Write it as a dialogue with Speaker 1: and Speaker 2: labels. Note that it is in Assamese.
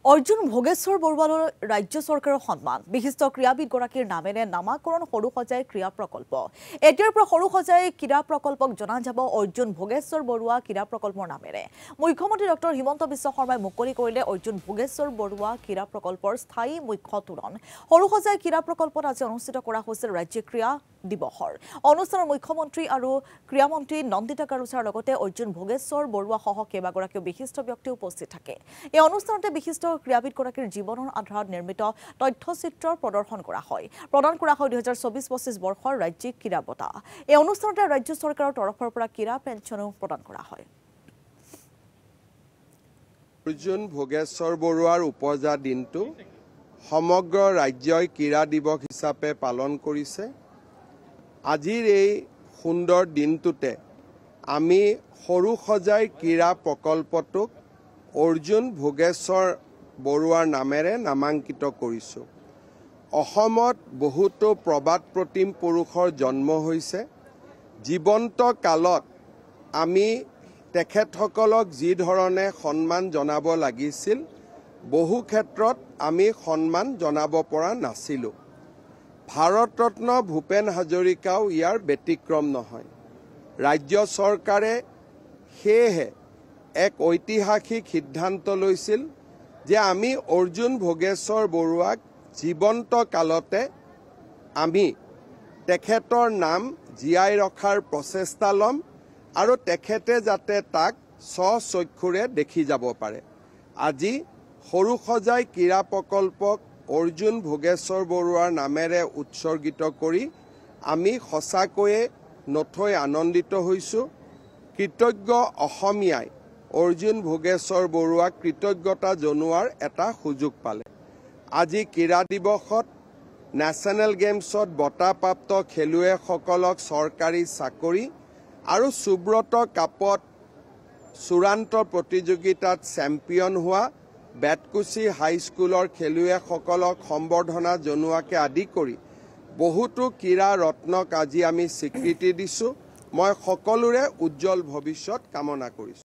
Speaker 1: অৰ্জুন ভোগেশ্বৰ বৰুৱালৈ ৰাজ্য চৰকাৰৰ সন্মান বিশিষ্ট ক্ৰীড়াবিদগৰাকীৰ নামেৰে নামাকৰণ সৰু সজাই ক্ৰীড়া প্ৰকল্প এতিয়াৰ পৰা সৰু সজাই ক্ৰীড়া প্ৰকল্পক জনা যাব অৰ্জুন ভোগেশ্বৰ বৰুৱা ক্ৰীড়া প্ৰকল্পৰ নামেৰে মুখ্যমন্ত্ৰী ডক্টৰ হিমন্ত বিশ্ব শৰ্মাই মুকলি কৰিলে অৰ্জুন ভোগেশ্বৰ বৰুৱা ক্ৰীড়া প্ৰকল্পৰ স্থায়ী মুখ্য তোৰণ সৰু সজাই ক্ৰীড়া প্ৰকল্পত আজি অনুষ্ঠিত কৰা হৈছিল ৰাজ্যিক ক্ৰীড়া দিৱসৰ অনুষ্ঠানৰ মুখ্যমন্ত্ৰী আৰু ক্ৰীড়া মন্ত্ৰী নন্দিতা কাৰুচাৰ লগতে অৰ্জুন ভোগেশ্বৰ বৰুৱা সহ কেইবাগৰাকীও বিশিষ্ট ব্যক্তি উপস্থিত থাকে এই অনুষ্ঠানতে বিশিষ্ট ক্ৰীড়াবিদগৰাকীৰ জীৱনৰ আধাৰত নিৰ্মিত তথ্যচিত্ৰৰ প্ৰদৰ্শন কৰা হয় প্ৰদান কৰা হয় 2024-25 বৰ্ষৰ ৰাজ্যিক ক্ৰীড়া বঁটা এই অনুষ্ঠানতে ৰাজ্য চৰকাৰৰ তৰফৰ পৰা ক্ৰীড়া পেঞ্চনো প্ৰদান কৰা হয়
Speaker 2: অৰ্জুন ভোগেশ্বৰ বৰুৱাৰ উপজা দিনটো সমগ্ৰ ৰাজ্যই ক্ৰীড়া দিৱস হিচাপে পালন কৰিছে আজিৰ এই সুন্দৰ দিনটোতে আমি সৰু সজাই ক্ৰীড়া প্ৰকল্পটোক অৰ্জুন ভোগেশ্বৰ বৰুৱাৰ নামেৰে নামাঙ্কিত কৰিছোঁ অসমত বহুতো প্ৰবাদ প্ৰতিম পুৰুষৰ জন্ম হৈছে জীৱন্ত কালত আমি তেখেতসকলক যি ধৰণে সন্মান জনাব লাগিছিল বহু ক্ষেত্ৰত আমি সন্মান জনাব পৰা নাছিলোঁ ভাৰতৰত্ন ভূপেন হাজৰিকাও ইয়াৰ ব্যতিক্ৰম নহয় ৰাজ্য চৰকাৰে সেয়েহে এক ঐতিহাসিক সিদ্ধান্ত লৈছিল যে আমি অৰ্জুন ভোগেশ্বৰ বৰুৱাক জীৱন্ত কালতে আমি তেখেতৰ নাম জীয়াই ৰখাৰ প্ৰচেষ্টা ল'ম আৰু তেখেতে যাতে তাক স্বচক্ষুৰে দেখি যাব পাৰে আজি সৰু সজাই ক্ৰীড়া প্ৰকল্পক অৰ্জুন ভোগেশ্বৰ বৰুৱাৰ নামেৰে উৎসৰ্গিত কৰি আমি সঁচাকৈয়ে নথৈ আনন্দিত হৈছোঁ কৃতজ্ঞ অসমীয়াই অৰ্জুন ভোগেশ্বৰ বৰুৱাক কৃতজ্ঞতা জনোৱাৰ এটা সুযোগ পালে আজি ক্ৰীড়া দিৱসত নেশ্যনেল গেমছত বঁটাপ্ৰাপ্ত খেলুৱৈসকলক চৰকাৰী চাকৰি আৰু সুব্ৰত কাপত চূড়ান্ত প্ৰতিযোগিতাত চেম্পিয়ন হোৱা বেতকুচি হাইস্কুলৰ খেলুৱৈসকলক সম্বৰ্ধনা জনোৱাকে আদি কৰি বহুতো ক্ৰীড়া ৰত্নক আজি আমি স্বীকৃতি দিছোঁ মই সকলোৰে উজ্জ্বল ভৱিষ্যত কামনা কৰিছোঁ